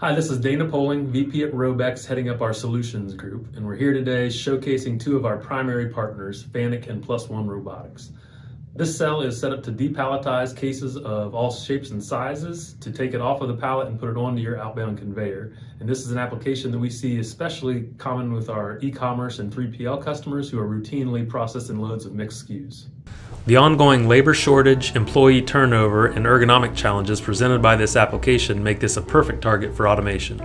Hi, this is Dana Poling, VP at RōBEX, heading up our solutions group, and we're here today showcasing two of our primary partners, FANUC and Plus One Robotics. This cell is set up to depalletize cases of all shapes and sizes, to take it off of the pallet and put it onto your outbound conveyor. And this is an application that we see especially common with our e-commerce and 3PL customers who are routinely processing loads of mixed SKUs. The ongoing labor shortage, employee turnover, and ergonomic challenges presented by this application make this a perfect target for automation.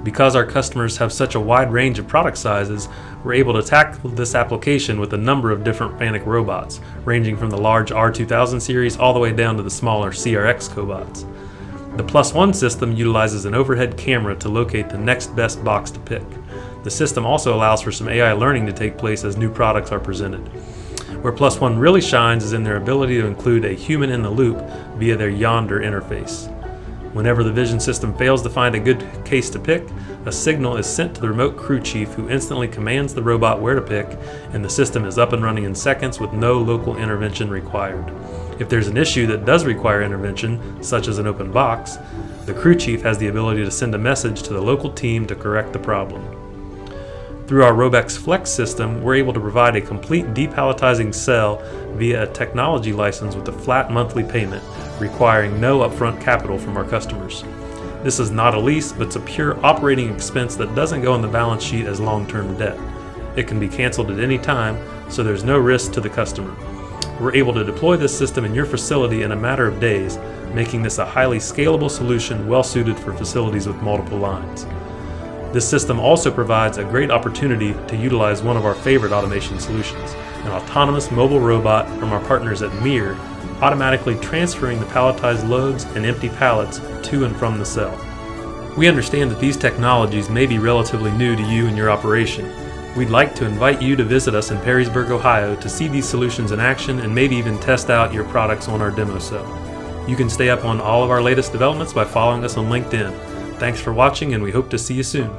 Because our customers have such a wide range of product sizes, we're able to tackle this application with a number of different FANUC robots, ranging from the large R2000 series all the way down to the smaller CRX cobots. The Plus One system utilizes an overhead camera to locate the next best box to pick. The system also allows for some AI learning to take place as new products are presented. Where Plus One really shines is in their ability to include a human in the loop via their Yonder interface. Whenever the vision system fails to find a good case to pick, a signal is sent to the remote crew chief, who instantly commands the robot where to pick, and the system is up and running in seconds with no local intervention required. If there's an issue that does require intervention, such as an open box, the crew chief has the ability to send a message to the local team to correct the problem. Through our RōBEX Flex system, we're able to provide a complete depalletizing cell via a technology license with a flat monthly payment, requiring no upfront capital from our customers. This is not a lease, but it's a pure operating expense that doesn't go on the balance sheet as long-term debt. It can be canceled at any time, so there's no risk to the customer. We're able to deploy this system in your facility in a matter of days, making this a highly scalable solution well-suited for facilities with multiple lines. This system also provides a great opportunity to utilize one of our favorite automation solutions, an autonomous mobile robot from our partners at Mir, automatically transferring the palletized loads and empty pallets to and from the cell. We understand that these technologies may be relatively new to you and your operation. We'd like to invite you to visit us in Perrysburg, Ohio to see these solutions in action and maybe even test out your products on our demo cell. You can stay up on all of our latest developments by following us on LinkedIn. Thanks for watching, and we hope to see you soon.